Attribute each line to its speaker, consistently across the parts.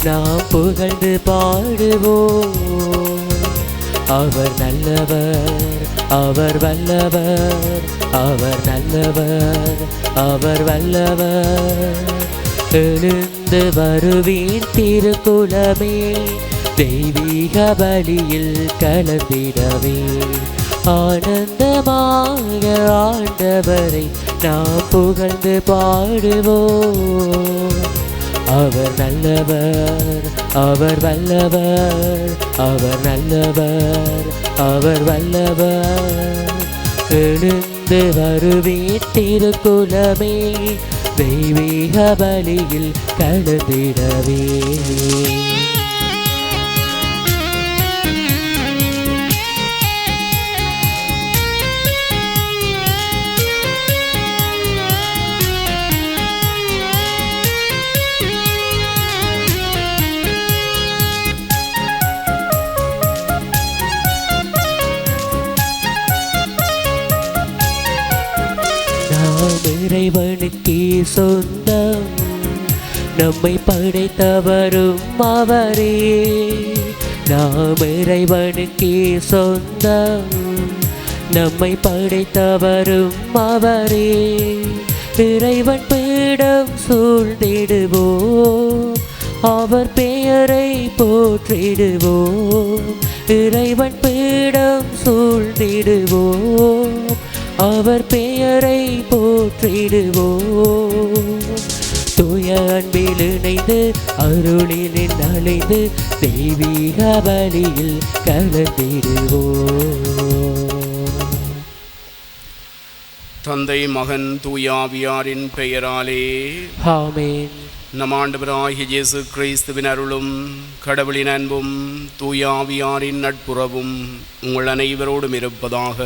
Speaker 1: நாம் புகழ்ந்து பாடுவோம். அவர் நல்லவர், அவர் வல்லவர், அவர் நல்லவர், அவர் வல்லவர். எழுந்து வருவீன் திருக்குலமே, தெய்வீக பலியில் கலந்திடவே. ஆனந்தமாக ஆண்டவரை நாம் புகழ்ந்து பாடுவோம். அவர் நல்லவர், அவர் வல்லவர், அவர் நல்லவர், அவர் வல்லவர். எழுந்து வருவீன் திருக்குலமே, தெய்வீக பலியில் கலந்திடவே. இறைவனுக்கே சொந்தம், நம்மை படைத்தவரும் அவரே. நாம் இறைவனுக்கே சொந்தம், நம்மை படைத்தவரும் அவரே. இறைவன் பீடம் சூழ்ந்திடுவோம், அவர் பெயரை போற்றிடுவோம். இறைவன் பீடம் சூழ்ந்திடுவோம், அவர் பெயரை போற்றிடுவோம். தூய அன்பில் இணைந்து அருளில் அலைந்து தெய்வீக பலியில் கலந்திடுவோம்.
Speaker 2: தந்தை மகன் தூயாவியாரின் பெயராலே
Speaker 1: ஆமென்.
Speaker 2: நம் ஆண்டவராகிய இயேசு கிறிஸ்துவின் அருளும் கடவுளின் அன்பும் தூயாவியாரின் நட்புறவும் உங்கள் அனைவரோடும் இருப்பதாக.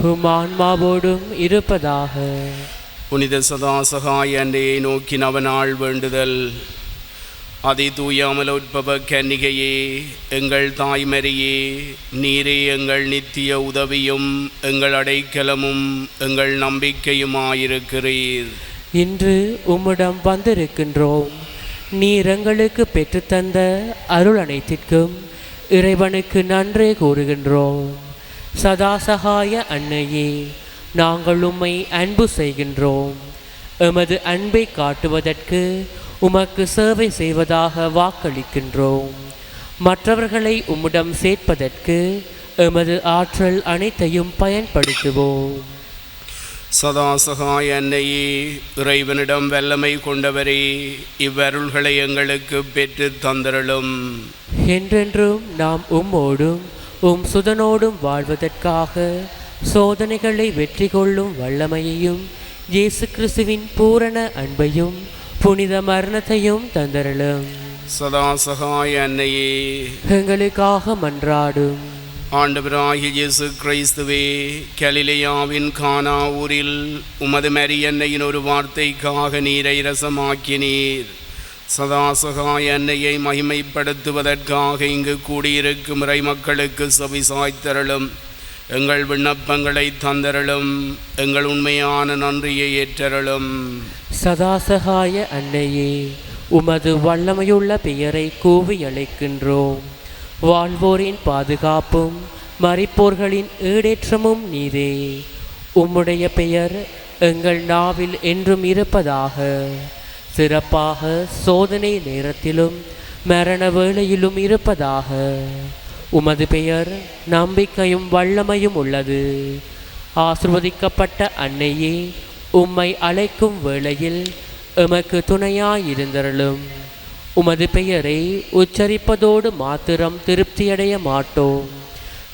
Speaker 1: உம் ஆன்மாவோடும் இருப்பதாக.
Speaker 2: புனித சதாசகாய அன்னையை நோக்கி நவநாள் வேண்டுதல். அதி தூயாமலோற்பவ கன்னிகையே, எங்கள் தாய்மரியே, நீரே எங்கள் நித்திய உதவியும் எங்கள் அடைக்கலமும் எங்கள் நம்பிக்கையுமாயிருக்கிறீர்.
Speaker 1: இன்று உம்மிடம் வந்திருக்கின்றோம். நீர் எங்களுக்கு பெற்றுத்தந்த அருள் அனைத்திற்கும் இறைவனுக்கு நன்றி கூறுகின்றோம். சதாசகாய அன்னையே, நாங்கள் உம்மை அன்பு செய்கின்றோம். எமது அன்பை காட்டுவதற்கு உமக்கு சேவை செய்வதாக வாக்களிக்கின்றோம். மற்றவர்களை உம்மிடம் சேர்ப்பதற்கு எமது ஆற்றல் அனைத்தையும் பயன்படுத்துவோம்.
Speaker 2: சதாசகாய அன்னையே, இறைவனிடம் வல்லமை கொண்டவரே, இவ்வருள்களை எங்களுக்கு பெற்று தந்தருளும்.
Speaker 1: என்றென்றும் நாம் உம்மோடும் உம் சுதனோடும் வாழ்வதற்காக சோதனைகளை வெற்றி கொள்ளும் வல்லமையையும் இயேசு கிறிஸ்துவின் பூரண அன்பையும் புனித மரணத்தையும் தந்தருளும்.
Speaker 2: சதாசகாய அன்னையே,
Speaker 1: எங்களுக்காக மன்றாடும்.
Speaker 2: ஆண்டவராகிய இயேசு கிறிஸ்துவே, கலிலேயாவின் கானா ஊரில் உமது மரியன்னையின் ஒரு வார்த்தைக்காக நீரை ரசமாக்கினீர். சதாசகாய அன்னையை மகிமைப்படுத்துவதற்காக இங்கு கூடியிருக்கும் இறை மக்களுக்கு செவிசாய்த்தருளும். எங்கள் விண்ணப்பங்களை தந்தருளும். எங்கள் உண்மையான நன்றியை ஏற்றருளும்.
Speaker 1: சதாசகாய அன்னையே, உமது வல்லமையுள்ள பெயரை கூவி அழைக்கின்றோம். வாழ்வோரின் பாதுகாப்பும் மரிப்போர்களின் ஈடேற்றமும் நீரே. உம்முடைய பெயர் எங்கள் நாவில் என்றும் இருப்பதாக. சிறப்பாக சோதனை நேரத்திலும் மரண வேளையிலும் இருப்பதாக. உமது பெயர் நம்பிக்கையும் வல்லமையும் உள்ளது. ஆசிர்வதிக்கப்பட்ட அன்னையே, உம்மை அழைக்கும் வேளையில் எமக்கு துணையாயிருந்தருளும். உமது பெயரை உச்சரிப்பதோடு மாத்திரம் திருப்தியடைய மாட்டோம்.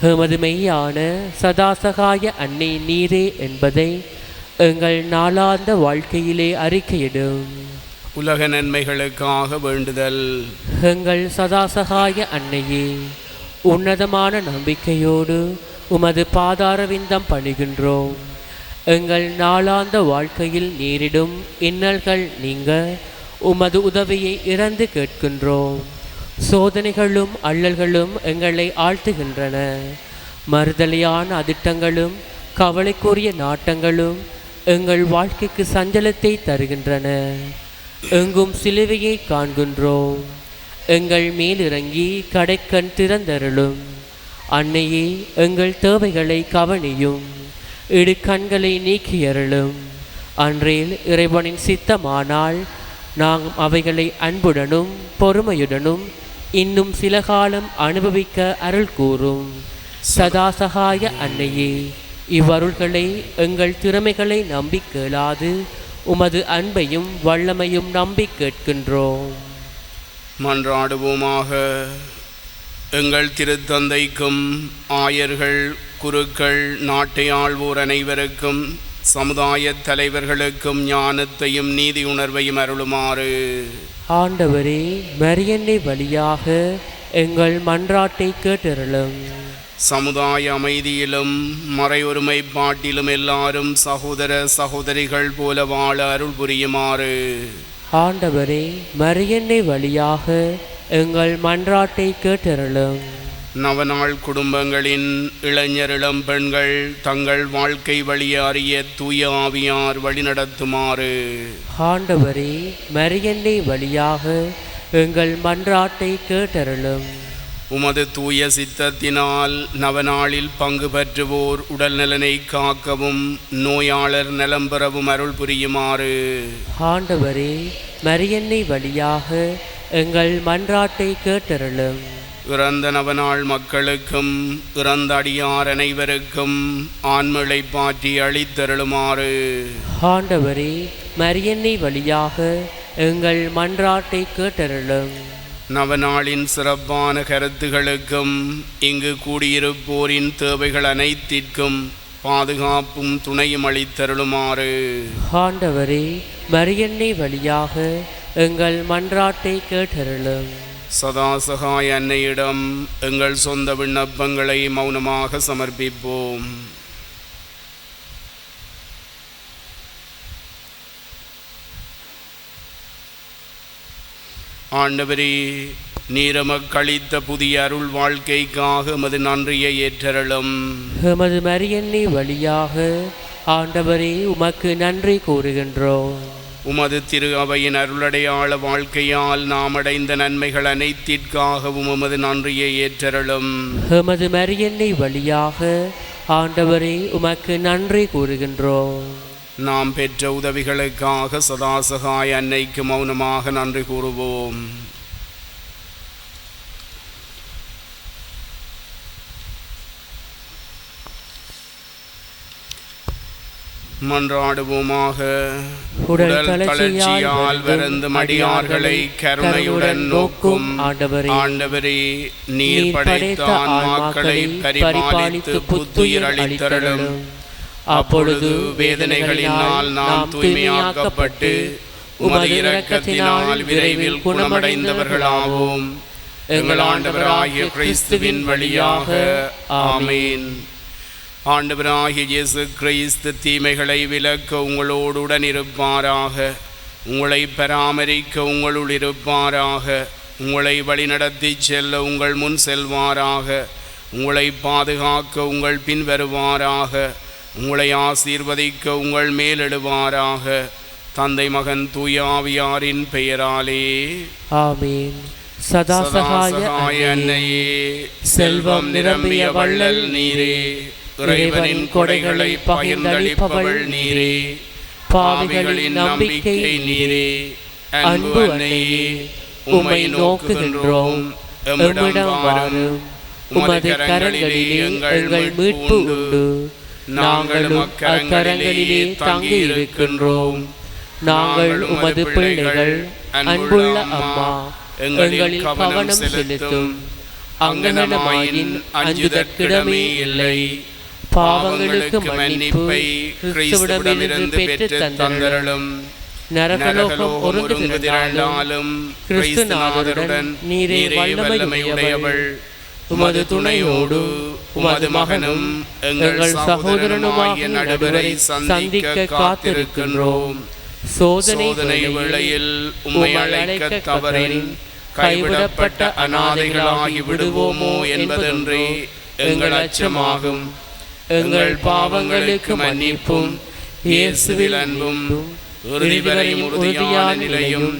Speaker 1: எமது மெய்யான சதாசகாய அன்னை நீரே என்பதை எங்கள் நாளாந்த வாழ்க்கையிலே அறிக்கையிடும்.
Speaker 2: உலக நன்மைகளுக்காக வேண்டுதல்.
Speaker 1: எங்கள் சதாசகாய அன்னையே, உன்னதமான நம்பிக்கையோடு உமது பாதாரவிந்தம் பணிகின்றோம். எங்கள் நாளாந்த வாழ்க்கையில் நேரிடும் இன்னல்கள் நீங்க உமது உதவியை இறந்து கேட்கின்றோம். சோதனைகளும் அல்லல்களும் எங்களை ஆழ்த்துகின்றன. மறுதலையான அதிட்டங்களும் கவலைக்குரிய நாட்டங்களும் எங்கள் வாழ்க்கைக்கு சஞ்சலத்தை தருகின்றன. எங்கும் சிலுவையை காண்கின்றோம். எங்கள் மேலிறங்கி கடைக்கண் திறந்தருளும். அன்னையே, எங்கள் தேவைகளை கவனியும், இடு கண்களை நீக்கியருளும். அன்றில் இறைவனின் சித்தமானால் நாம் அவைகளை அன்புடனும் பொறுமையுடனும் இன்னும் சில காலம் அனுபவிக்க அருள் கூறும். சதாசகாய அன்னையே, இவ்வருள்களை எங்கள் திறமைகளை நம்பி கேளாது உமது அன்பையும் வல்லமையும் நம்பி கேட்கின்றோம்.
Speaker 2: மன்றாடுவோமாக. எங்கள் திருத்தந்தைக்கும் ஆயர்கள், குருக்கள், நாட்டை ஆள்வோர் அனைவருக்கும், சமுதாய தலைவர்களுக்கும் ஞானத்தையும் நீதி உணர்வையும் அருளுமாறு.
Speaker 1: ஆண்டவரே, மரியன்னை வழியாக எங்கள் மன்றாட்டை கேட்டருளும்.
Speaker 2: சமுதாய அமைதியிலும் மறையொருமைப்பாட்டிலும் எல்லாரும் சகோதர சகோதரிகள் போல வாழ அருள் புரியுமாறு.
Speaker 1: ஆண்டவரே, மரியன்னை வழியாக எங்கள் மன்றாட்டை கேட்டருளும்.
Speaker 2: நவநாள் குடும்பங்களின் இளைஞர் இளம் பெண்கள் தங்கள் வாழ்க்கை வழியை அறிய தூய ஆவியார் வழிநடத்துமாறு.
Speaker 1: ஆண்டவரே, மரியன்னை வழியாக எங்கள் மன்றாட்டை கேட்டருளும்.
Speaker 2: உமது தூய சித்தத்தினால் நவநாளில் பங்கு பெற்றுவோர் உடல் நலனை காக்கவும் நோயாளர் நலம் பெறவும் அருள் புரியுமாறு.
Speaker 1: ஆண்டவரே, மரியன்னை வழியாக எங்கள் மன்றாட்டை கேட்டருளும்.
Speaker 2: இறந்த நவநாள் மக்களுக்கும் இறந்த அடியார் அனைவருக்கும் ஆண்மழை பாற்றி அளித்தருளுமாறு.
Speaker 1: ஆண்டவரே, மரியன்னை வழியாக எங்கள் மன்றாட்டை கேட்டருளும்.
Speaker 2: நவநாளின் சிறப்பான கருத்துகளுக்கும் இங்கு கூடியிருப்போரின் தேவைகள் அனைத்திற்கும் பாதுகாப்பும் துணையும் அளித்தருளுமாறு.
Speaker 1: ஆண்டவரே, மரியன்னை வழியாக எங்கள் மன்றாட்டை கேட்டருளும்.
Speaker 2: சதாசகாய அன்னையிடம் எங்கள் சொந்த விண்ணப்பங்களை மௌனமாக சமர்ப்பிப்போம். ஆண்டவரே, நீரமக்களித்த புதிய அருள் வாழ்க்கைக்காக எமது நன்றியை ஏற்றருளும்.
Speaker 1: எமது மரியன்னை வழியாக ஆண்டவரே உமக்கு நன்றி கூறுகின்றோம்.
Speaker 2: உமது திரு அவையின் அருளடையாள வாழ்க்கையால் நாம் அடைந்த நன்மைகள் அனைத்திற்காகவும் உமது நன்றியை ஏற்றருளும்.
Speaker 1: எமது மரியன்னை வழியாக ஆண்டவரே உமக்கு நன்றி கூறுகின்றோம்.
Speaker 2: நாம் பெற்ற உதவிகளுக்காக சதாசகாய அன்னைக்கு மௌனமாக நன்றி கூறுவோம். மன்றாடுவோமாக. உடல் தளர்ச்சியால் வருந்தும் அடியார்களை கருணையுடன் நோக்கும் ஆண்டவரே, நீர் படைத்த ஆன்மாக்களை பரிபாலித்து புத்துயிர் அளித்தருளும். அப்பொழுது வேதனைகளினால் நாம் தூய்மையாக்கப்பட்டு உமது இரக்கத்தினால் விரைவில் குணமடைந்தவர்களாவோம். எங்கள் ஆண்டவராகிய கிறிஸ்துவின் வழியாக ஆமேன். ஆண்டவராகிய இயேசு கிறிஸ்து தீமைகளை விலக்க உங்களோடுடன் இருப்பாராக, உங்களை பராமரிக்க உங்களுள் இருப்பாராக, உங்களை வழிநடத்தி செல்ல உங்கள் முன் செல்வாராக, உங்களை பாதுகாக்க உங்கள் பின் வருவாராக, உங்களை ஆசீர்வதிக்க உங்கள் மேலெடுவாராக. தந்தை மகன் தூய ஆவியாரின் பெயராலே ஆமீன். சதாசகாய அன்னையே, செல்வம் நிரம்பிய வள்ளல் நீரே, இறைவனின் கொடைகளை பகிர்ந்தளிப்பவள் நீரே, பாவிகளின் நம்பிக்கை நீரே, அன்பு அன்னையே, உம்மை நோக்குகின்றோம், எம்மிடம் வாரும். உமது கரங்களிலே எங்கள் மீட்பு உண்டு. நாங்களும் அக்கரங்களிலே தங்கி இருக்கின்றோம். நாங்கள் உமது பிள்ளைகள். அன்புள்ள அம்மா, எங்களில் கவனம் செலுத்தும். அங்கனமாயின் அஞ்சுதற்கிடமே இல்லை. பாவங்களுக்கு மன்னிப்பை கிறிஸ்துவிடமிருந்து பெற்று தந்தருளும். நரகலோகம் ஒருங்குதிரண்டாலும் கிறிஸ்துநாதருடன் நீரே வல்லமையுடையவள். உமது துணையோடு உமது மகனும் எங்கள் சகோதரனுமாகிய நடுவரை சந்திக்க காத்திருக்கின்றோம். சோதனை வேளையில் உம்மை அழைக்க தவறின் கைவிடப்பட்ட அநாதைகளாகி விடுவோமோ என்பதென்றே எங்கள் அச்சமாகும். எங்கள் பாவங்களுக்கு மன்னிப்பும், இயேசுவில் அன்பும், இறுதிவரை உறுதியான நிலையும்,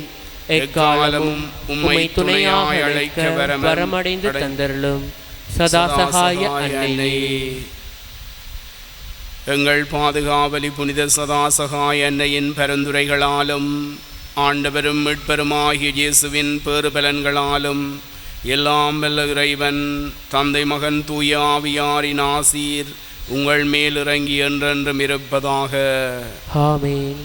Speaker 1: எக்காலமும் உம்மை துணையாக அழைக்க வரமடைந்து தந்தருளும். சதாசகாய அன்னையே,
Speaker 2: எங்கள் பாதுகாவலி புனித சதாசகாய அன்னையின் பரிந்துரைகளாலும் ஆண்டவரும் மீட்பருமாகிய இயேசுவின் பேறுபலன்களாலும் எல்லாம் வல்ல இறைவன் தந்தை மகன் தூய ஆவியாரின் ஆசீர் உங்கள் மேல் இறங்கி என்றென்றும் இருப்பதாக.
Speaker 1: ஆமென்.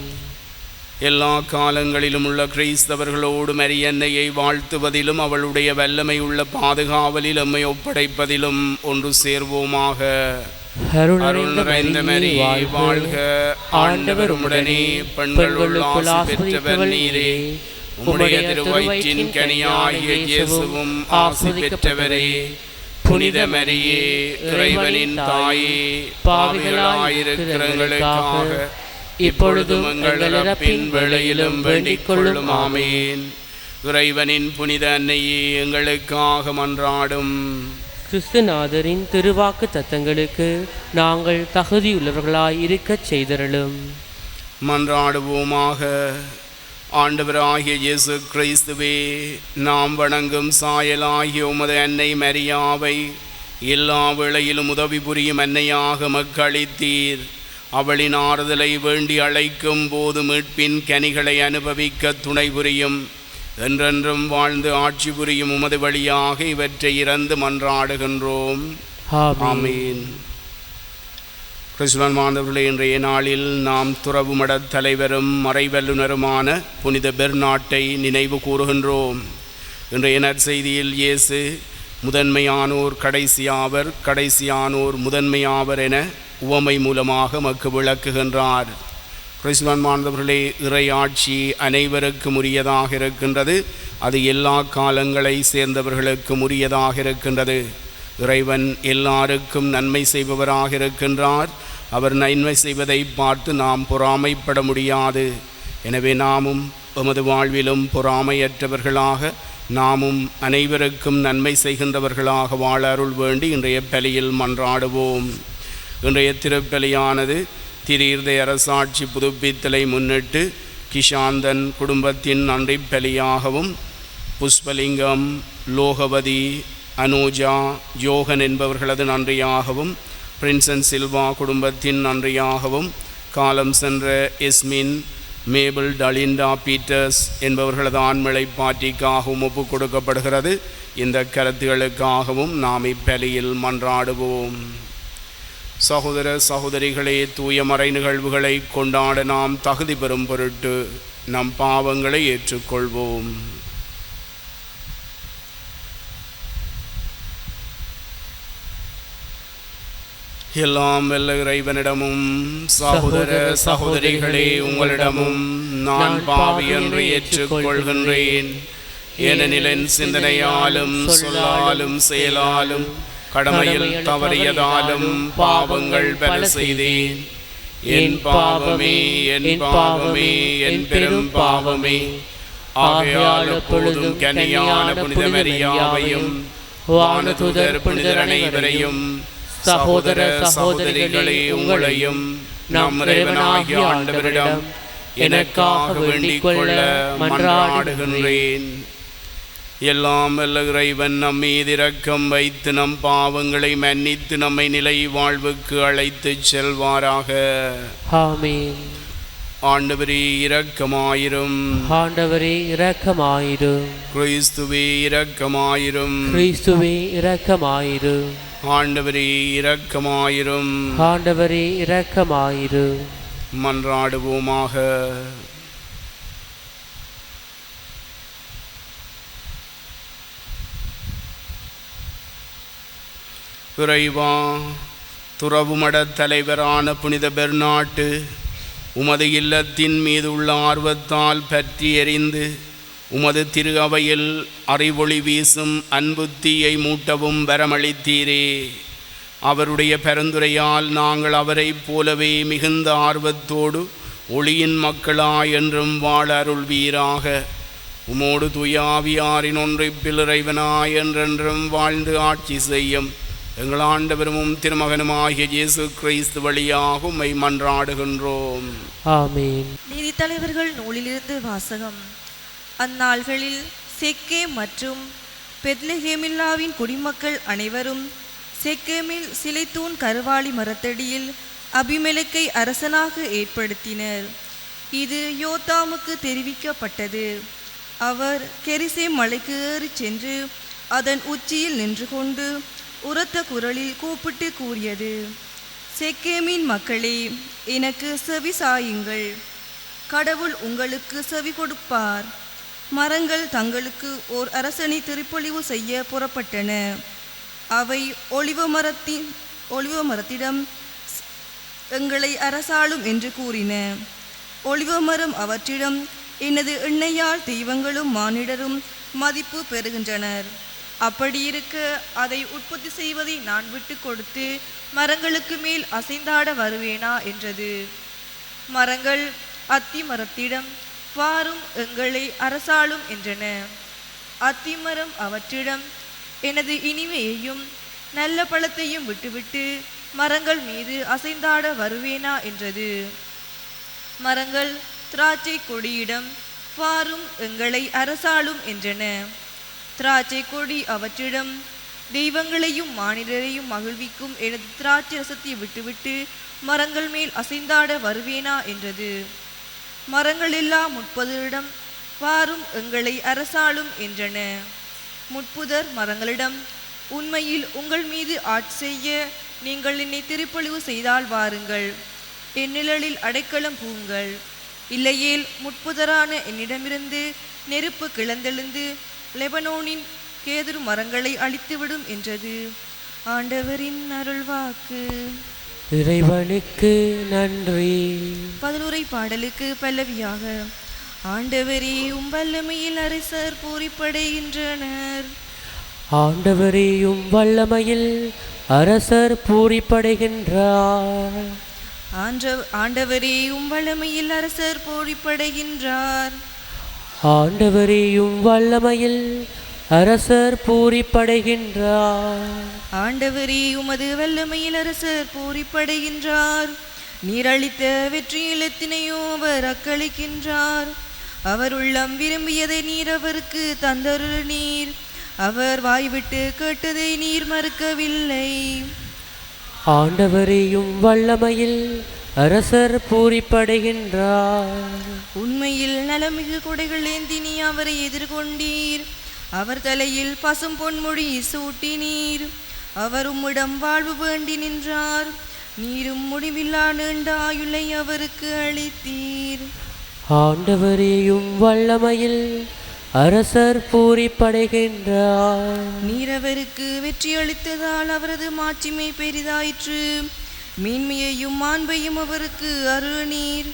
Speaker 2: எல்லா காலங்களிலும் உள்ள கிறிஸ்தவர்களோடு மரியன்னையை வாழ்த்துவதிலும் அவளுடைய வல்லமை உள்ள பாதுகாவலில் எம்மை ஒப்படைப்பதிலும் ஒன்று சேர்வோமாக. அருள் நிறைந்த மரியே வாழ்க, ஆண்டவர் உம்முடனே, பெண்களுள் ஆசி பெற்றவர் நீரே, உம்முடைய திருவயிற்றின் கனியாகிய இயேசுவும் ஆசி பெற்றவரே. புனித மரியே, இறைவனின் தாயே, பாவிகளாயிருக்கிற எங்களுக்காக இப்பொழுதும் எங்கள் இறப்பின் வேளையிலும் வேண்டிக் கொள்ளும். ஆமேன். இறைவனின் புனித அன்னையே, எங்களுக்காக மன்றாடும்.
Speaker 1: கிறிஸ்துநாதரின் திருவாக்கு தத்தங்களுக்கு நாங்கள் தகுதியுள்ளவர்களாய் இருக்கச் செய்தருளும்.
Speaker 2: மன்றாடுவோமாக. ஆண்டவராகிய இயேசு கிறிஸ்துவே, நாம் வணங்கும் சாயலாகிய உமது அன்னை மரியாவை எல்லா வேளையிலும் உதவி புரியும் அன்னையாக மக்களித்தீர். அவளின் ஆறுதலை வேண்டி அழைக்கும் போது மீட்பின் கனிகளை அனுபவிக்க துணை புரியும். என்றென்றும் வாழ்ந்து ஆட்சி புரியும் உமது வழியாக இவற்றை இறந்து மன்றாடுகின்றோம். ஆமீன். கிறிஸ்துவன் மாணவர்களே, இன்றைய நாளில் நாம் துறவு மடத் தலைவரும் மறைவல்லுனருமான புனித பெர்னாட்டை நினைவு கூறுகின்றோம். இன்றைய நற்செய்தியில் இயேசு முதன்மையானோர் கடைசியாவர், கடைசியானோர் முதன்மையாவர் என உவமை மூலமாக மக்கு விளக்குகின்றார். கிறிஸ்துவன் மாணவர்களே, இறையாட்சி அனைவருக்கும் உரியதாக இருக்கின்றது. அது எல்லா காலங்களை சேர்ந்தவர்களுக்கும் உரியதாக இருக்கின்றது. இறைவன் எல்லாருக்கும் நன்மை செய்பவராக இருக்கின்றார். அவர் நன்மை செய்வதை பார்த்து நாம் பொறாமைப்பட முடியாது. எனவே நாமும் எமது வாழ்விலும் பொறாமையற்றவர்களாக, நாமும் அனைவருக்கும் நன்மை செய்கின்றவர்களாக வாழ அருள் வேண்டி இன்றைய பலியில் மன்றாடுவோம். இன்றைய திருப்பலியானது திரீர்தை அரசாட்சி புதுப்பித்தலை முன்னிட்டு கிஷாந்தன் குடும்பத்தின் நன்றி பலியாகவும், புஷ்பலிங்கம், லோகவதி, அனூஜா, யோகன் என்பவர்களது நன்றியாகவும், பிரின்சன் சில்வா குடும்பத்தின் நன்றியாகவும், காலம் சென்ற எஸ்மின், மேபிள், டலிண்டா, பீட்டர்ஸ் என்பவர்களது ஆண்மலை பாட்டிக்காகவும் ஒப்புக் கொடுக்கப்படுகிறது. இந்த கருத்துகளுக்காகவும் நாம் இப்பலியில் மன்றாடுவோம். சகோதர சகோதரிகளே, தூய மறை நிகழ்வுகளை கொண்டாட நாம் தகுதி பெறும் பொருட்டு நம் பாவங்களை ஏற்றுக்கொள்வோம். எல்லாம் வல்ல இறைவனிடமும் சகோதர சகோதரிகளே உங்களிடமும் நான் பாவி என்று ஏற்றுக்கொள்கின்றேன். ஏனெனில் என் சிந்தனையாலும் சொல்லாலும் செயலாலும் கடமையில் தவறியதாலும் பாவங்கள் பல செய்தேன். என் பாவமே, என் பாவமே, என் பெரும் பாவமே. ஆகையால் எப்பொழுதும் கன்னியான புனித மரியாவையும் வானதூதர் புனிதர் அனைவரையும், சகோதர சகோதரிகளே உங்களையும் நம் இறைவனாகிய ஆண்டவரிடம் எனக்காக வேண்டிக் கொள்ள மன்றாடுகின்றேன். எல்லாம் வல்ல இறைவன் நம் மீது இரக்கம் வைத்து நம் பாவங்களை மன்னித்து நம்மை நிலை வாழ்வுக்கு அழைத்து செல்வாராக.
Speaker 1: ஆமென்.
Speaker 2: ஆண்டவரே இரக்கமாயிரும்.
Speaker 1: ஆண்டவரே இரக்கமாயிரும்.
Speaker 2: கிறிஸ்துவே இரக்கமாயிரும்.
Speaker 1: கிறிஸ்துவே இரக்கமாயிரும்.
Speaker 2: ஆண்டவரே இரக்கமாயிரும்.
Speaker 1: ஆண்டவரே இரக்கமாயிரும்.
Speaker 2: மன்றாடுவோமாக. இறைவா, துறவுமடத் தலைவரான புனித பெர்னாட்டு உமது இல்லத்தின் மீது உள்ள ஆர்வத்தால் பற்றி எறிந்து உமது திரு அவையில் அறிவொளி வீசும் அன்புத்தீயை மூட்டவும் வரமளித்தீரே. அவருடைய பரிந்துரையால் நாங்கள் அவரைப் போலவே மிகுந்த ஆர்வத்தோடு ஒளியின் மக்களாய் என்றும் வாழ அருள்வீராக. உமோடு துயாவியாரின் ஒன்றிப்பில் இறைவனாய் என்றென்றும் வாழ்ந்து ஆட்சி செய்யும் எங்கள் ஆண்டவரும் திருமகனுமாகிய இயேசு கிறிஸ்து வழியாக உம்மை மன்றாடுகின்றோம்.
Speaker 1: ஆமென்.
Speaker 3: நீதித்தலைவர்கள் நூலிலிருந்து வாசகம். அந்நாள்களில் செக்கேம் மற்றும் பெத்லெகேமில்லாவின் குடிமக்கள் அனைவரும் செக்கேமில் சிலைத்தூண் கருவாளி மரத்தடியில் அபிமெலேக்கை அரசனாக ஏற்படுத்தினர். இது யோத்தாமுக்கு தெரிவிக்கப்பட்டது. அவர் கெரிசேம் மலைக்கு ஏறிச் சென்று அதன் உச்சியில் நின்று கொண்டு உரத்த குரலில் கூப்பிட்டு கூறியது, செக்கேமின் மக்களே, எனக்கு செவி சாயுங்கள். கடவுள் உங்களுக்கு செவி கொடுப்பார். மரங்கள் தங்களுக்கு ஓர் அரசனை திருப்பொழிவு செய்ய புறப்பட்டன. அவை ஒலிவ மரத்திடம் எங்களை அரசாளும் என்று கூறின. ஒலிவமரம் அவற்றிடம், எனது எண்ணெயால் தெய்வங்களும் மானிடரும் மதிப்பு பெறுகின்றனர். அப்படியிருக்க அதை உற்பத்தி செய்வதை நான் விட்டு கொடுத்து மரங்களுக்கு மேல் அசைந்தாட வருவேனா என்றது. மரங்கள் அத்தி மரத்திடம், வாரும் எங்களை அரசாளும் என்றன. அத்திமரம் அவற்றிடம், எனது இனிமையையும் நல்ல பழத்தையும் விட்டுவிட்டு மரங்கள் மீது அசைந்தாட வருவேனா என்றது. மரங்கள் திராட்சை கொடியிடம், வாரும் எங்களை அரசாளும் என்றன. திராட்சை கொடி அவற்றிடம், தெய்வங்களையும் மானிடரையும் மகிழ்விக்கும் எனது திராட்சை ரசத்தை விட்டுவிட்டு மரங்கள் மேல் அசைந்தாட வருவேனா என்றது. மரங்கள் எல்லாம் முட்புதரிடம், வாரும் எங்களை அரசாளும் என்றன. முட்புதர் மரங்களிடம், உண்மையில் உங்கள் மீது ஆட்சி செய்ய நீங்கள் என்னை திருப்பொழிவு செய்தால் வாருங்கள், என் நிழலில் அடைக்கலம் பூங்கள். இல்லையேல் முட்புதரான என்னிடமிருந்து நெருப்பு கிளந்தெழுந்து லெபனோனின் கேதுரு மரங்களை அழித்துவிடும் என்றது. ஆண்டவரின் அருள்வாக்கு.
Speaker 1: இறைவனுக்கு நன்றி.
Speaker 3: 11 பாடலுக்கு பல்லவியாக. ஆண்டவரே, வல்லமையில் அரசர் பூரிப்படைகின்றனர்.
Speaker 1: ஆண்டவரே, வல்லமையில் அரசர் பூரிப்படைகின்றார்.
Speaker 3: ஆண்டவரே, வல்லமையில் அரசர் பூரிப்படைகின்றார்.
Speaker 1: ஆண்டவரே, வல்லமையில் அரசர் பூரிப்படைகின்றார்.
Speaker 3: ஆண்டவரே, உமது வல்லமையில் அரசர் பூரிப்படைகின்றார். நீர் அளித்த வெற்றியில் எத்தனையோ அவர் அக்களிக்கின்றார். அவர் உள்ளம் விரும்பியதை நீர் அவருக்கு தந்தருள் நீர். அவர் வாய்விட்டு கேட்டதை நீர் மறுக்கவில்லை.
Speaker 1: ஆண்டவரே, வல்லமையில் அரசர் பூரிப்படைகின்றார்.
Speaker 3: உண்மையில் நலமிகு கொடைகள் ஏந்தி நீ அவரை எதிர்கொண்டீர். அவர் தலையில் பசும் பொன்மொழி சூட்டினீர். அவர் உம்மிடம் வாழ்வு வேண்டி நின்றார். நீரும் முடிவில்லா நீண்ட ஆயுளை அவருக்கு அளித்தீர்.
Speaker 1: ஆண்டவரே, வல்லமையில் அரசர் பூரிப்படைகின்றார்.
Speaker 3: நீர் அவருக்கு வெற்றி அளித்ததால் அவரது மாட்சிமை பெரிதாயிற்று. மேன்மையையும் மாண்பையும் அவருக்கு அருளீர்.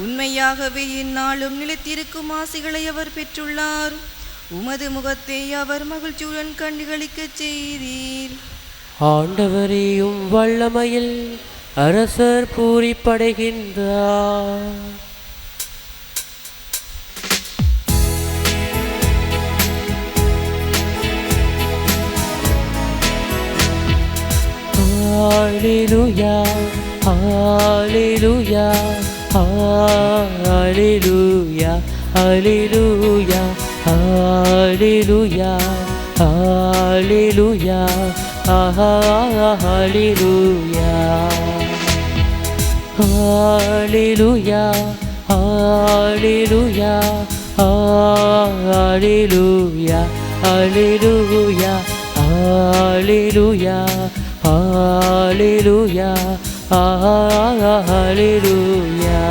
Speaker 3: உண்மையாகவே எந்நாளும் நிலைத்திருக்கும் ஆசைகளை அவர் பெற்றுள்ளார். உமது முகத்தை அவர் மகிழ்ச்சியுடன் கண்டுகளிக்கச் செய்தீர்.
Speaker 1: ஆண்டவரே, வல்லமையில் அரசர் பூரிப்படைகின்றார். Hallelujah, hallelujah, hallelujah, hallelujah, hallelujah, hallelujah, hallelujah, hallelujah, hallelujah, hallelujah, hallelujah, hallelujah, hallelujah, hallelujah.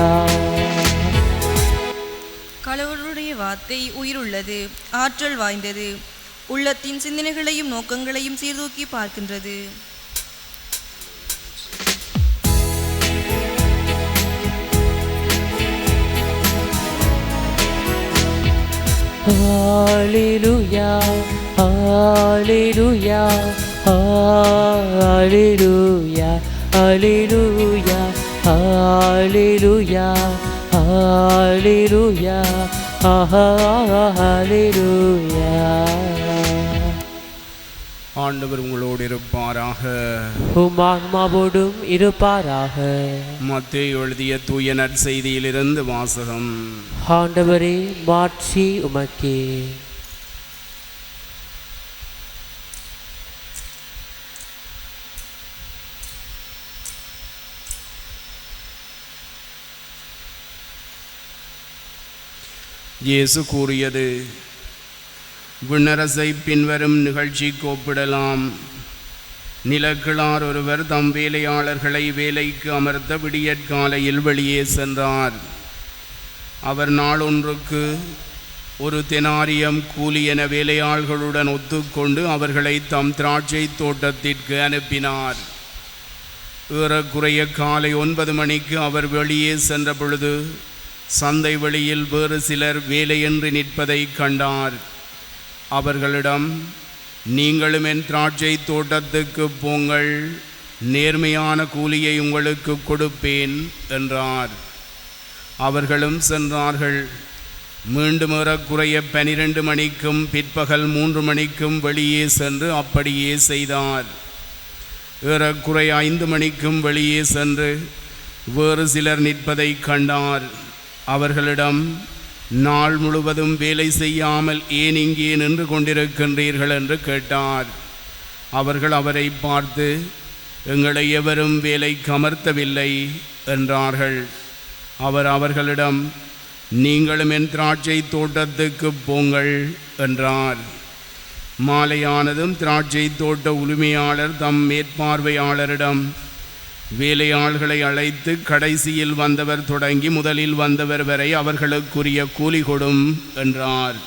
Speaker 3: கடவுளுடைய வார்த்தை உயிருள்ளது, ஆற்றல் வாய்ந்தது, உள்ளத்தின் சிந்தனைகளையும் நோக்கங்களையும் சீர்தூக்கி பார்க்கின்றது.
Speaker 1: Hallelujah, hallelujah, hallelujah, hallelujah, hallelujah, hallelujah, hallelujah.
Speaker 2: ஆண்டவர் உங்களோடு இருப்பாராக.
Speaker 1: உம் ஆன்மாவோடும் இருப்பாராக.
Speaker 2: மத்தேயு எழுதிய தூய நற்செய்தியிலிருந்து வாசகம்.
Speaker 1: ஆண்டவரே, மாட்சி உமக்கே.
Speaker 2: இயேசு கூறியது, விண்ணரசை பின்வரும் நிகழ்ச்சிக்கு ஒப்பிடலாம். நிலக்கிழார் ஒருவர் தம் வேலையாளர்களை வேலைக்கு அமர்த்த விடியற்காலையில் வெளியே சென்றார். அவர் நாளொன்றுக்கு 1 தெனாரியம் கூலி என வேலையாள்களுடன் ஒத்துக்கொண்டு அவர்களை தம் திராட்சை தோட்டத்திற்கு அனுப்பினார். ஏறக்குறைய காலை 9 மணிக்கு அவர் வெளியே சென்ற பொழுது சந்தை வெளியில் வேறு சிலர் வேலையின்றி நிற்பதை கண்டார். அவர்களிடம், நீங்களும் என் திராட்சை தோட்டத்துக்கு போங்கள், நேர்மையான கூலியை உங்களுக்கு கொடுப்பேன் என்றார். அவர்களும் சென்றார்கள். மீண்டும் ஏறக்குறைய 12 மணிக்கும் பிற்பகல் 3 மணிக்கும் வெளியே சென்று அப்படியே செய்தார். ஏறக்குறைய 5 மணிக்கும் வெளியே சென்று வேறு சிலர் நிற்பதை கண்டார். அவர்களிடம், நாள் முழுவதும் வேலை செய்யாமல் ஏன் இங்கே நின்று கொண்டிருக்கின்றீர்கள் என்று கேட்டார். அவர்கள் அவரை பார்த்து, எங்களை எவரும் வேலைக்கு அமர்த்தவில்லை என்றார்கள். அவர் அவர்களிடம், நீங்களும் என் திராட்சை தோட்டத்துக்கு போங்கள் என்றார். மாலையானதும் திராட்சை தோட்ட உரிமையாளர் தம் மேற்பார்வையாளரிடம், வேலையாள்களை அழைத்து கடைசியில் வந்தவர் தொடங்கி முதலில் வந்தவர் வரை அவர்களுக்குரிய கூலி கொடும் என்றார்.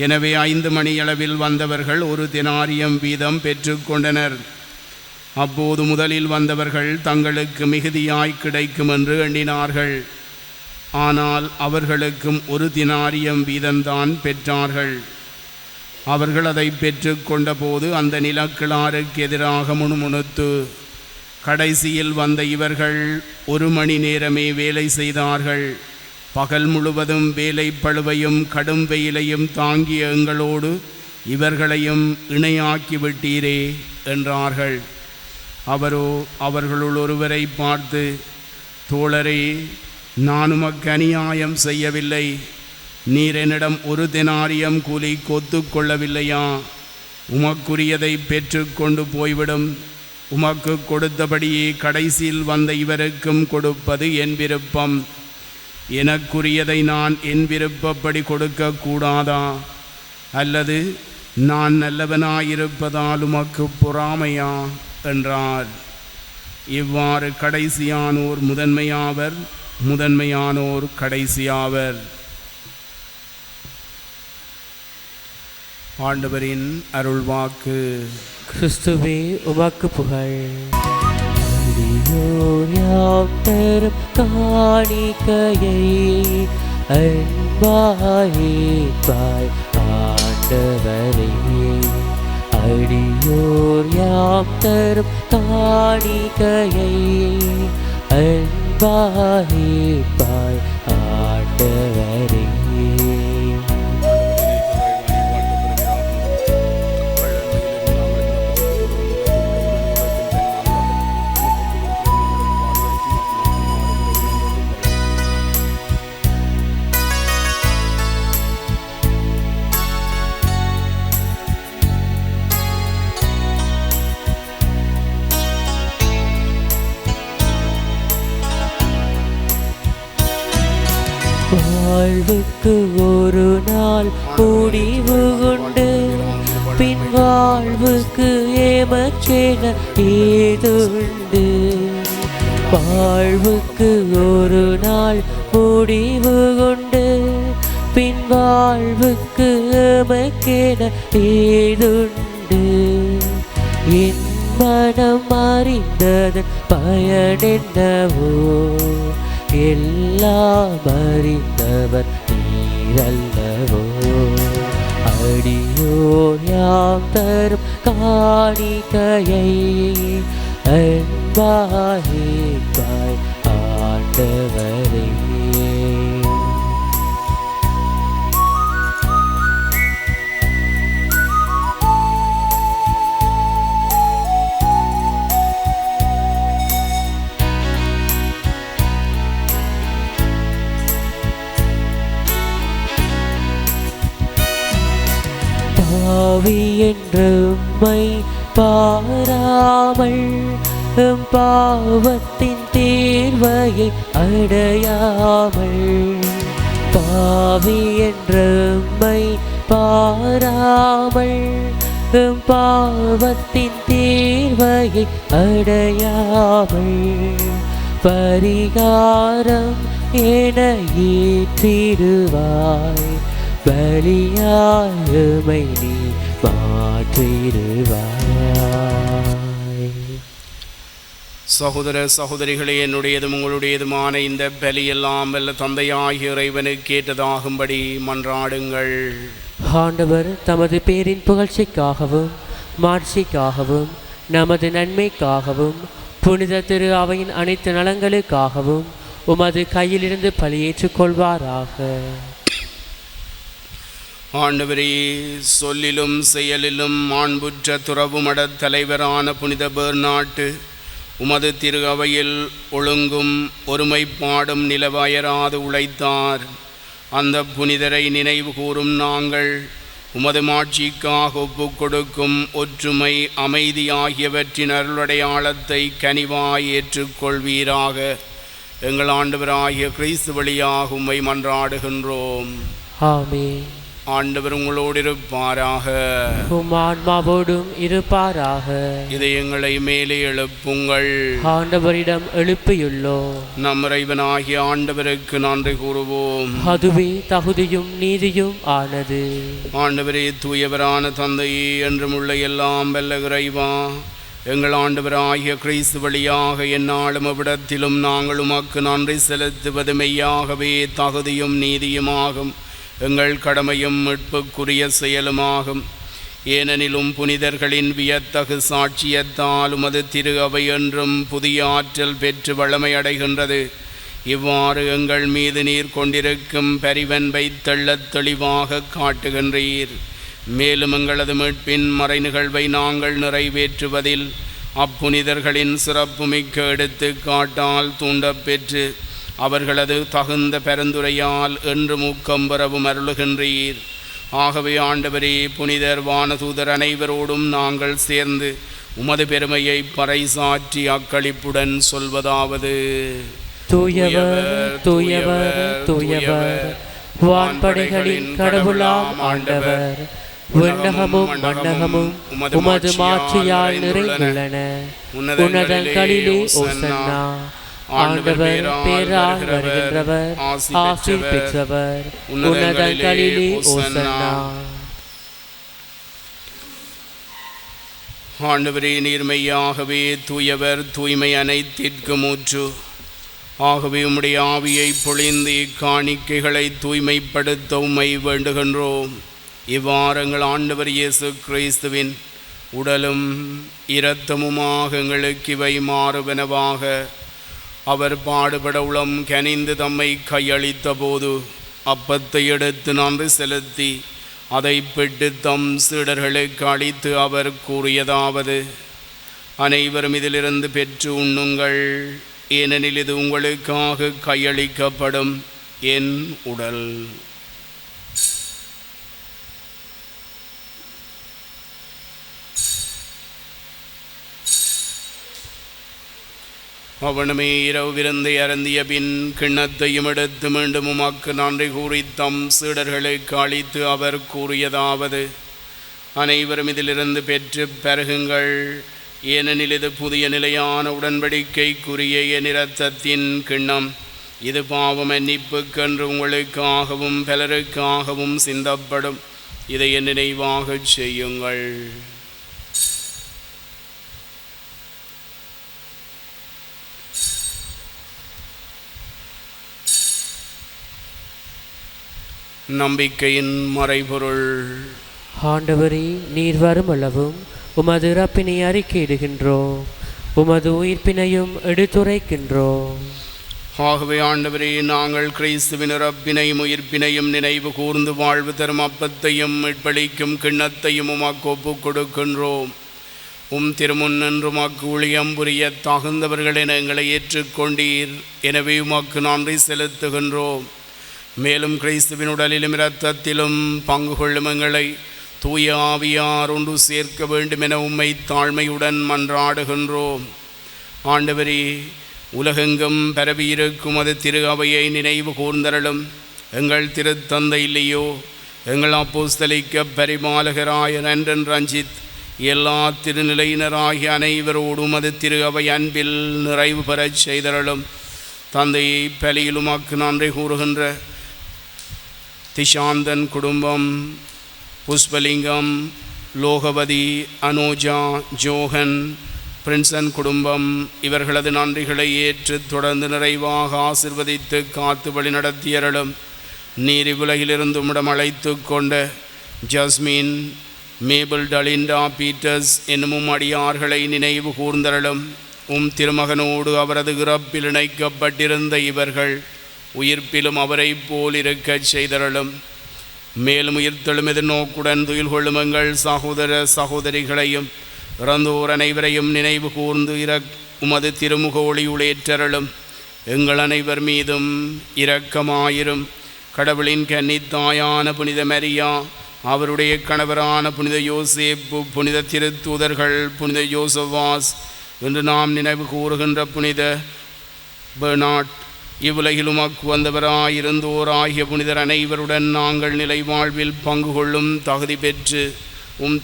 Speaker 2: எனவே 5 மணியளவில் வந்தவர்கள் 1 தெனாரியம் வீதம் பெற்றுக்கொண்டனர். அப்போது முதலில் வந்தவர்கள் தங்களுக்கு மிகுதியாய் கிடைக்கும் என்று எண்ணினார்கள். ஆனால் அவர்களுக்கும் 1 தெனாரியம் வீதம்தான் பெற்றார்கள். அவர்கள் அதை பெற்றுக்கொண்ட போது அந்த நிலக்கிழாருக்கு எதிராக முணுமுணுத்து, கடைசியில் வந்த இவர்கள் 1 மணி நேரமே வேலை செய்தார்கள். பகல் முழுவதும் வேலை பளுவையும் கடும் வெயிலையும் தாங்கிய எங்களோடு இவர்களையும் இணையாக்கி விட்டீரே என்றார்கள். அவரோ அவர்களுள் ஒருவரை பார்த்து, தோழரே, நான் உமக்கு அநியாயம் செய்யவில்லை. நீர் என்னிடம் 1 தெனாரியம் கூலி ஒத்துக்கொள்ளவில்லையா? உமக்குரியதை பெற்று கொண்டு போய்விடும். உமக்கு கொடுத்தபடியே கடைசியில் வந்த இவருக்கும் கொடுப்பது என் விருப்பம். எனக்குரியதை நான் என் விருப்பப்படி கொடுக்கக்கூடாதா? அல்லது நான் நல்லவனாயிருப்பதால் உமக்கு பொறாமையா என்றார். இவ்வாறு கடைசியானோர் முதன்மையாவர், முதன்மையானோர் கடைசியாவர். ஆண்டவரின் அருள்வாக்கு.
Speaker 1: கிறிஸ்துவே, உமக்கு புகழ். அடியோர் யாம் தரும் காணிக்கையை அன்பாயிப்பாய் ஆண்டவரே. அடியோர் யாம் தரும் காணிக்கையை அன்பாயிப்பாய் ஆண்டவரே. வாழ்வுக்கு ஒரு நாள் முடிவு கொண்டு பின் வாழ்வுக்கு ஏமச்சென ஏதுண்டு. வாழ்வுக்கு ஒரு நாள் முடிவு கொண்டு பின் வாழ்வுக்கு ஏமக்கென ஏதுண்டு. என் மனம் அறிந்ததன் பயனென்னவோ, எல்லாம் அறிந்தவர் நீரல்லவோ. அடியோர் யாம் தரும் காணிக்கையை அன்பாயிப்பாய் ஆண்டவரே. பாவி என்றும்மை பாராமல் எம் பாவத்தின் தேர்வையை அடையாமல் பாவி என்றும்மை பாராமல் எம் பாவத்தின் தேர்வையை அடையாமல் பரிகாரம் என ஏற்றிடுவாய் பலியாயமை நீ மாற்றிடுவாய்.
Speaker 2: சகோதர சகோதரிகளே, என்னுடையதும் உங்களுடையதுமான இந்த பலியெல்லாம் வல்ல தந்தையாகிய இறைவனுக்கு ஏற்றதாகும்படி மன்றாடுங்கள்.
Speaker 1: ஆண்டவர் தமது பேரின் புகழ்ச்சிக்காகவும் மாட்சிக்காகவும் நமது நன்மைக்காகவும் புனித திரு அவையின் அனைத்து நலங்களுக்காகவும் உமது கையிலிருந்து பலியேற்றுக் கொள்வாராக.
Speaker 2: ஆண்டவரே, சொல்லிலும் செயலிலும் மாண்புற்ற துறவுமட தலைவரான புனித பெர்னாட்டு உமது திரு அவையில் ஒழுங்கும் ஒருமைப்பாடும் நிலவயராது உழைத்தார். அந்த புனிதரை நினைவு கூறும் நாங்கள் உமது மாட்சிக்காக ஒப்புக் கொடுக்கும் ஒற்றுமை அமைதி ஆகியவற்றின் அருளடையாளத்தை கனிவாய் ஏற்றுக்கொள்வீராக. எங்கள் ஆண்டவராகிய கிறிஸ்து வழியாக உம்மை மன்றாடுகின்றோம்.
Speaker 1: ஆமென்.
Speaker 2: ஆண்டவர் உங்களோடு இருப்பாராக.
Speaker 1: உம் ஆன்மாவோடும் இருப்பாராக.
Speaker 2: இதயங்களை மேலே எழுப்புங்கள்.
Speaker 1: ஆண்டவரிடம் எழுப்பியுள்ளோம்.
Speaker 2: நம் இறைவனாகிய ஆண்டவருக்கு நன்றி கூறுவோம்.
Speaker 1: அதுவே தகுதியும் நீதியும் ஆனது.
Speaker 2: ஆண்டவரே, தூயவரான தந்தையே, என்றும் உள்ள எல்லாம் வல்ல இறைவா, எங்கள் ஆண்டவராகிய கிறிஸ்து வழியாக எந்நாளும் அவ்விடத்திலும் நாங்கள் உமக்கு நன்றி செலுத்துவது மெய்யாகவே தகுதியும் நீதியுமாகும், எங்கள் கடமையும் மீட்புக்குரிய செயலுமாகும். ஏனெனிலும் புனிதர்களின் வியத்தகு சாட்சியத்தால் உமது திரு அவை என்றும் புதிய ஆற்றல் பெற்று வளமையடைகின்றது. இவ்வாறு எங்கள் மீது நீர் கொண்டிருக்கும் பரிவன்பை தெள்ளத் தெளிவாக காட்டுகின்றீர். மேலும் எங்களது மீட்பின் மறை நிகழ்வை நாங்கள் நிறைவேற்றுவதில் அப்புனிதர்களின் சிறப்புமிக்க எடுத்துக்காட்டால் தூண்டப்பெற்று அவர்களது தகுந்த பரிந்துரையால் என்று ஊக்கம் பெறவும் அருளுகின்றீர். ஆகவே ஆண்டவரே, புனிதர் வானதூதர் அனைவரோடும் நாங்கள் சேர்ந்து உமது பெருமையை பறைசாற்றி அக்களிப்புடன் சொல்வதாவது:
Speaker 1: தூயவர் தூயவர் தூயவர், வான்படைகளின் கடவுளாம் ஆண்டவர். விண்ணகமும் மண்ணகமும் உமது மாட்சியால் நிறைந்துள்ளன. உன்னதங்களிலே ஓசன்னா. ஆண்டவர் பேரால் வருகின்றவர் ஆசி பெற்றவர். உன்னதங்களிலே ஓசன்னா.
Speaker 2: ஆண்டவரே, நீர்மையாகவே தூயவர், தூய்மை அனைத்திற்கும் ஊற்று. ஆகவே உம்முடைய ஆவியை பொழிந்து இக்காணிக்கைகளை தூய்மைப்படுத்த உம்மை வேண்டுகின்றோம். இவ்வாறங்கள் ஆண்டவர் இயேசு கிறிஸ்துவின் உடலும் இரத்தமுமாக எங்களுக்கு இவை மாறுவனவாக. அவர் பாடுபட உளம் கனிந்து தம்மை கையளித்த போது அப்பத்தை எடுத்து நன்றி செலுத்தி அதை பெற்று தம் சீடர்களுக்கு அளித்து அவர் கூறியதாவது: அனைவரும் இதிலிருந்து பெற்று உண்ணுங்கள், ஏனெனில் இது உங்களுக்காக கையளிக்கப்படும் என் உடல். அவனுமே இரவு விருந்தை அருந்திய பின் கிண்ணத்தையும் எடுத்து மீண்டும் உமக்கு நன்றி கூறி தம் சீடர்களுக்கு அளித்து அவர் கூறியதாவது: அனைவரும் இதிலிருந்து பெற்று பருகுங்கள், ஏனெனில் இது புதிய நிலையான உடன்படிக்கைக்குரிய என் இரத்தத்தின் கிண்ணம். இது பாவ மன்னிப்புக்கென்று உங்களுக்காகவும் பலருக்காகவும் சிந்தப்படும். இதை என் நினைவாகச் செய்யுங்கள். நம்பிக்கையின் மறைபொருள்.
Speaker 1: ஆண்டவரே, நீர் வரும் அளவும் உமது இறப்பினை அறிக்கையிடுகின்றோம், உமது உயிர்ப்பினையும் எடுத்துரைக்கின்றோம்.
Speaker 2: ஆகவே ஆண்டவரே, நாங்கள் கிறிஸ்துவின் இறப்பினையும் உயிர்ப்பினையும் நினைவு கூர்ந்து வாழ்வு தரும் அப்பத்தையும் மீட்பளிக்கும் கிண்ணத்தையும் உமக்கு ஒப்புக் கொடுக்கின்றோம். உம் திருமுன் நின்று உமக்கு ஊழியம் புரிய தகுந்தவர்கள் என எங்களை ஏற்றுக்கொண்டீர். எனவே உமக்கு நன்றி செலுத்துகின்றோம். மேலும் கிறிஸ்துவின் உடலிலும் இரத்தத்திலும் பங்கு கொள்ளும் எங்களை தூய ஆவியார் ஒன்று சேர்க்க வேண்டும் என உம்மை தாழ்மையுடன் மன்றாடுகின்றோம். ஆண்டவரே, உலகெங்கும் பரவியிருக்கும் அது திரு அவையை நினைவு கூர்ந்தருளும். எங்கள் திருத்தந்தை இல்லையோ, எங்கள் அப்போஸ்தலிக்க பரிபாலகராய நன்றன் ரஞ்சித், எல்லா திருநிலையினராகிய அனைவரோடும் அது திரு அவை அன்பில் நிறைவு பெறச் செய்தருளும். தந்தையை பலியில் உமக்கு நன்றி கூறுகின்ற திஷாந்தன் குடும்பம், புஷ்பலிங்கம், லோகவதி, அனோஜா, ஜோகன், பிரின்சன் குடும்பம் இவர்களது நன்றிகளை ஏற்று தொடர்ந்து நிறைவாக ஆசிர்வதித்து காத்து வழி நடத்தியருளும். நீர் இவ்வுலகிலிருந்து உம்மிடம் அழைத்து கொண்ட ஜஸ்மின், மேபிள், டலிண்டா, பீட்டர்ஸ் என்னும் அடியார்களை நினைவு கூர்ந்தருளும். திருமகனோடு அவரது இறப்பில் இணைக்கப்பட்டிருந்த இவர்கள் உயிர்ப்பிலும் அவரை போல் இருக்கச் செய்தருளும். மேலும் உயிர்த்தெழும் எதிர்நோக்குடன் துயில் கொள்ளும் எங்கள் சகோதர சகோதரிகளையும் இறந்தோர் அனைவரையும் நினைவு கூர்ந்து உமது திருமுக ஒளியுளேற்றருளும். எங்கள் அனைவர் மீதும் இரக்கமாயிரும். கடவுளின் கன்னித்தாயான புனித மரியா, அவருடைய கணவரான புனித யோசேப்பு, புனித திருத்தூதர்கள், புனித யோசவாஸ், என்று நாம் நினைவு கூறுகின்ற புனித பெர்னாட், இவ்வுலகில் உமக்கு வந்தவராயிருந்தோர் ஆகிய புனிதர் அனைவருடன் நாங்கள் நிலை வாழ்வில் பங்கு கொள்ளும் தகுதி பெற்று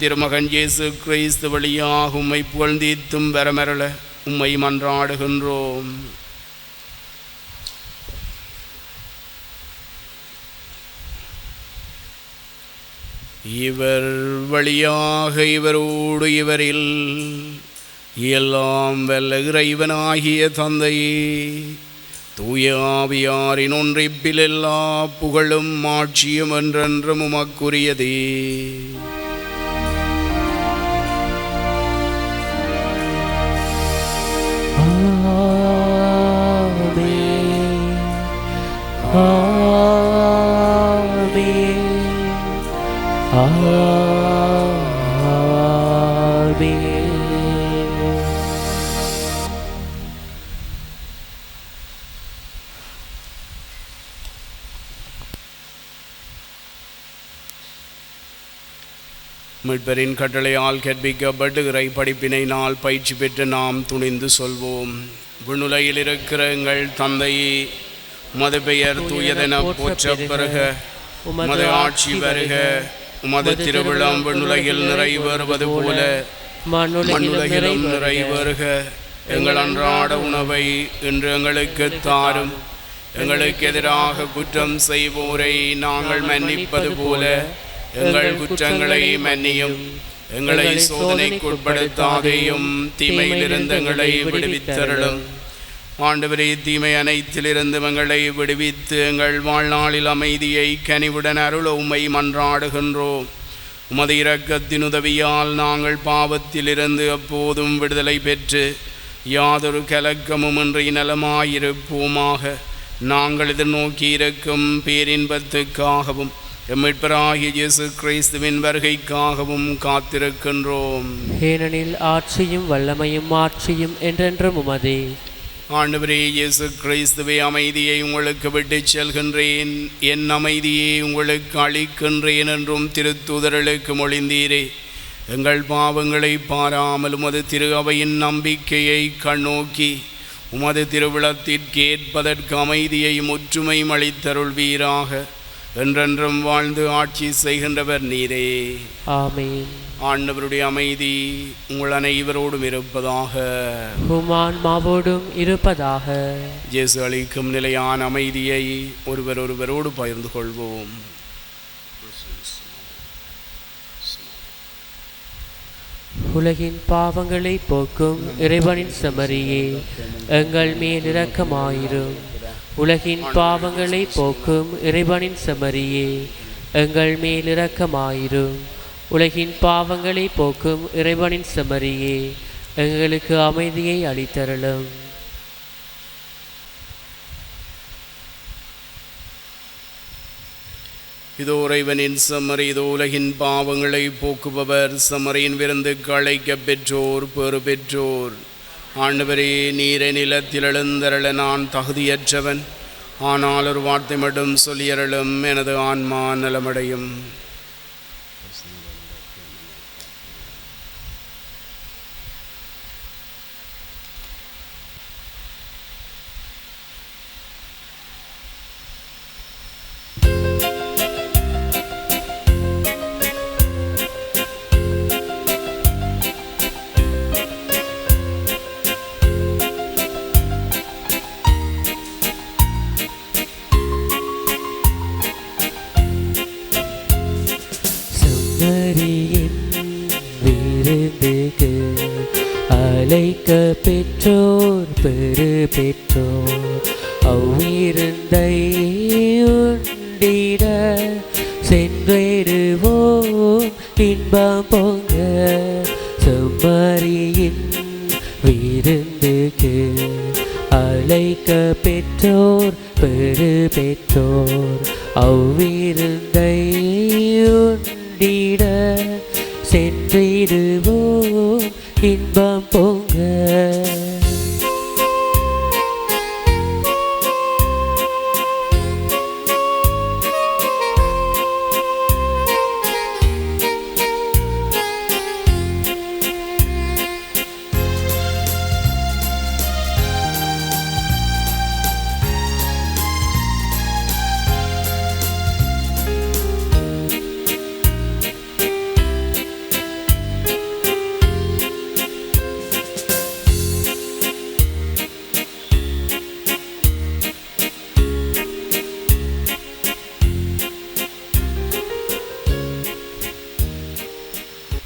Speaker 2: திருமகன் இயேசு கிறிஸ்து வழியாக உம்மை புகழ்ந்தீத்தும் வரமரள உம்மை மன்றாடுகின்றோம். இவர் வழியாக இவரோடு இவரில் எல்லாம் வல்ல இறைவனாகிய தந்தையே, தூய ஆவியாரின் ஒன்றிப்பில் எல்லா புகழும் மாட்சியும் என்றென்றும் உமக்குரியதே. மீட்பரின் கட்டளையால் கற்பிக்கப்பட்டு இறை படிப்பினை நாள் பயிற்சி பெற்று நாம் துணிந்து சொல்வோம். விண்ணுலகில் இருக்கிற எங்கள் தந்தையே, உமது பெயர் தூயதென போற்றப் பெறுக. உமது ஆட்சி வருக. உமது திருவிழம் விண்ணுலகில் நிறைவேறுவது போல மண்ணுலகிலும் நிறைவேறுக. எங்கள் அன்றாட உணவை இன்று எங்களுக்கு தாரும். எங்களுக்கு எதிராக குற்றம் செய்வோரை நாங்கள் மன்னிப்பது போல எங்கள் குற்றங்களை மன்னியும். எங்களை சோதனைக்குட்படுத்தாதேயும், தீமையிலிருந்து எங்களை விடுவித்தருளும். ஆண்டவரே, தீமை அனைத்திலிருந்து எங்களை விடுவித்து எங்கள் வாழ்நாளில் அமைதியை கனிவுடன் அருள உம்மை மன்றாடுகின்றோம். உமது இரக்கத்தின் உதவியால் நாங்கள் பாவத்திலிருந்து எப்போதும் விடுதலை பெற்று யாதொரு கலக்கமுமின்றி நலமாயிருப்போமாக. நாங்கள் எதிர்நோக்கி இருக்கும் பேரின்பத்துக்காகவும் மீட்பராகிய இயேசு கிறிஸ்துவின் வருகைக்காகவும் காத்திருக்கின்றோம்.
Speaker 1: ஏனெனில் ஆட்சியும் வல்லமையும் மாட்சியும் என்றென்றும் உமதே.
Speaker 2: ஆண்டவரே இயேசு கிறிஸ்துவே, அமைதியை உங்களுக்கு விட்டுச் செல்கின்றேன், என் அமைதியை உங்களுக்கு அளிக்கின்றேன் என்றும் திருத்தூதர்களுக்கு மொழிந்தீரே. எங்கள் பாவங்களை பாராமல் உமது திரு அவையின் நம்பிக்கையை கண்ணோக்கி உமது திருவிழத்திற்கு ஏற்பதற்கு அமைதியையும் ஒற்றுமையும் அளித்தருள்வீராக. என்றென்றும் வாழ்ந்து ஆட்சி செய்கின்றவர் நீரே.
Speaker 1: ஆமென்.
Speaker 2: ஆண்டவருடைய அமைதி உங்கள் அனைவரோடும் இருப்பதாக.
Speaker 1: உம் ஆன்மாவோடும் இருப்பதாக.
Speaker 2: இயேசு அளிக்கும் நிலையான அமைதியை ஒருவரோடு பகிர்ந்து கொள்வோம்.
Speaker 1: உலகின் பாவங்களை போக்கும் இறைவனின் செம்மறியே, எங்கள் மேல் இரக்கமாயிரும். உலகின் பாவங்களை போக்கும் இறைவனின் செம்மறியே, எங்கள் மேல் இரக்கமாயிரும். உலகின் பாவங்களை போக்கும் இறைவனின் செம்மறியே, எங்களுக்கு அமைதியை அளித்தருளும்.
Speaker 2: இதோ இறைவனின் செம்மறி, இதோ உலகின் பாவங்களை போக்குபவர். செம்மறியின் விருந்துக்கு அழைக்க பெற்றோர் பெறு பெற்றோர். ஆண்டவரே, நீரை நிலத்தில் எழுந்தருள நான் தகுதியற்றவன், ஆனால் ஒரு வார்த்தை மட்டும் சொல்லியருளும், எனது ஆன்மா நலமடையும்.
Speaker 1: அழைக்க பெற்றோர் பெரு பெற்றோர் அவ்விருந்தை உண்டிட சென்றிடுவோம் இன்பம் பொங்க செம்மறியின் விருந்துக்கு அழைக்க பெற்றோர் பெரு பெற்றோர் அவ்விருந்தை உண்டிட சென்றிடுவோம் இன்பம் பொங்க.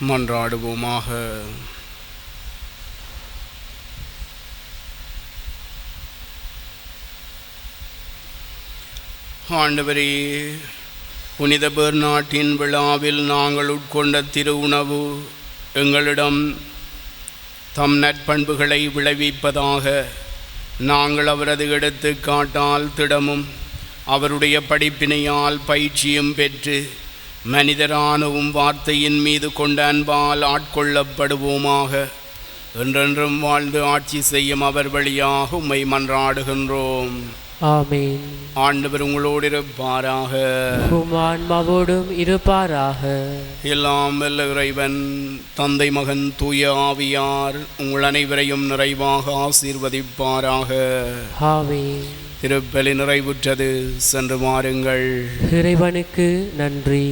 Speaker 2: மன்றாடுவோமாக. ஆண்டவரே, புனித பெர்னாட்டின் விழாவில் நாங்கள் உட்கொண்ட திரு உணவு எங்களிடம் தம் நற்பண்புகளை விளைவிப்பதாக. நாங்கள் அவரது எடுத்துக்காட்டால் திடமும் அவருடைய படிப்பினையால் பயிற்சியும் பெற்று மனிதரானவும் வார்த்தையின் மீது கொண்ட அன்பால் ஆட்கொள்ளப்படுவோமாக. என்றென்றும் வாழ்ந்து ஆட்சி செய்யும் அவர் வழியாக உம்மை மன்றாடுகின்றோம்.
Speaker 1: ஆமென்.
Speaker 2: ஆண்டவர் உங்களோடு இருப்பாராக.
Speaker 1: உம் ஆன்மாவோடும் இருப்பாராக.
Speaker 2: எல்லாம் வல்ல இறைவன் தந்தை மகன் தூய ஆவியார் உங்கள் அனைவரையும் நிறைவாக ஆசீர்வதிப்பாராக.
Speaker 1: ஆமென்.
Speaker 2: திருப்பலி நிறைவுற்றது. சென்று வாருங்கள்.
Speaker 1: இறைவனுக்கு நன்றி.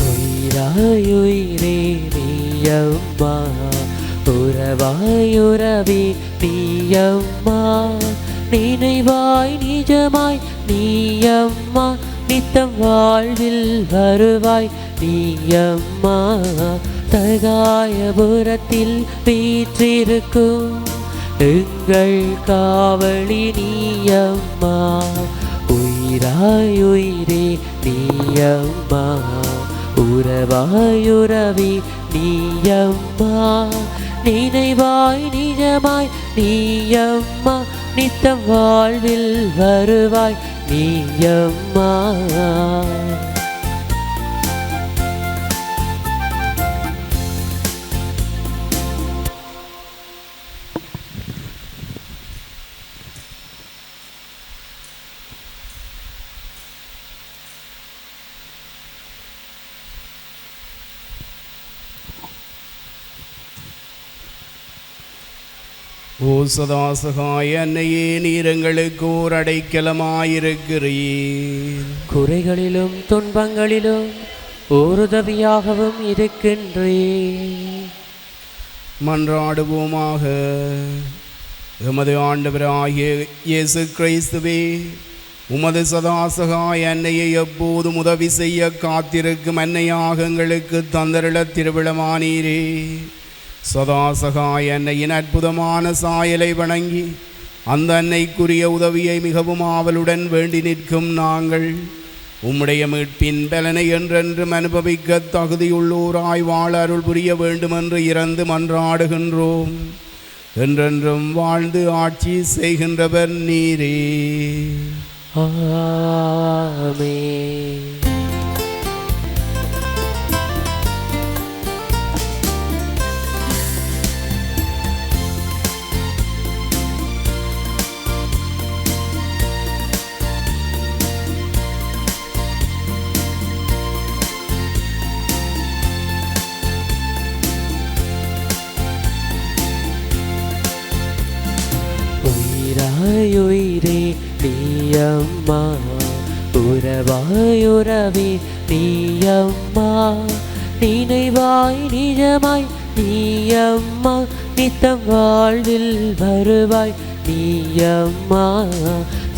Speaker 1: உயிராயுயிரே நீயம்மா உறவாயுறவே நீயம்மா நினைவாய் நிஜமாய் நீயம்மா நித்தம் வாழ்வில் வருவாய் நீயம்மா சகாயபுரத்தில் வீற்றிருக்கும் எங்கள் காவலி நீயம்மா உயிராயுயிரே நீயம்மா உறவாயுறவே நீயம்மா நினைவாய் நிஜமாய் நீயம்மா நித்தம் வாழ்வில் வருவாய் நீயம்மா.
Speaker 2: ஓ சதாசகாய அன்னையே, நீர் எங்களுக்கு ஓர் அடைக்கலமாயிருக்கிறீர்.
Speaker 1: குறைகளிலும் துன்பங்களிலும் ஓருதவியாகவும் இருக்கின்றீர்.
Speaker 2: மன்றாடுவோமாக. எமது ஆண்டவராகிய இயேசு கிறிஸ்துவே, உமது சதாசகாய அன்னையை எப்போதும் உதவி செய்ய காத்திருக்கும் அன்னையாக எங்களுக்கு தந்தருள திருவிழமானீரே. சதாசகாய அன்னையின் அற்புதமான சாயலை வணங்கி அந்த அன்னைக்குரிய உதவியை மிகவும் ஆவலுடன் வேண்டி நிற்கும் நாங்கள் உம்முடைய மீட்பின் பலனை என்றென்றும் அனுபவிக்க தகுதியுள்ளோராய் வாழ அருள் புரிய வேண்டுமென்று இறந்து மன்றாடுகின்றோம். என்றென்றும் வாழ்ந்து ஆட்சி செய்கின்றவர் நீரே.
Speaker 1: ஆமென். உயிரே நீயம்மா உறவாயுறவே நீயம்மா நினைவாய் நிஜமாய் நீயம்மா நித்தம் வாழ்வில் வருவாய் நீயம்மா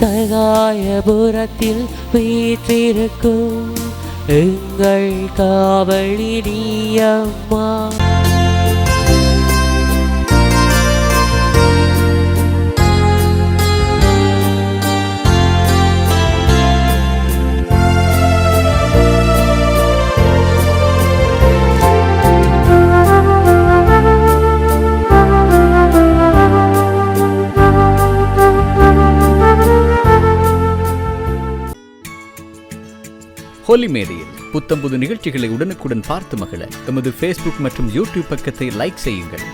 Speaker 1: சகாயபுரத்தில் வீற்றிருக்கும் எங்கள் காவலி நீயம்மா.
Speaker 4: ஹோலி மேடையில் புத்தம்புது நிகழ்ச்சிகளை உடனுக்குடன் பார்த்து மகிழ எமது ஃபேஸ்புக் மற்றும் யூடியூப் பக்கத்தை லைக் செய்யுங்கள்.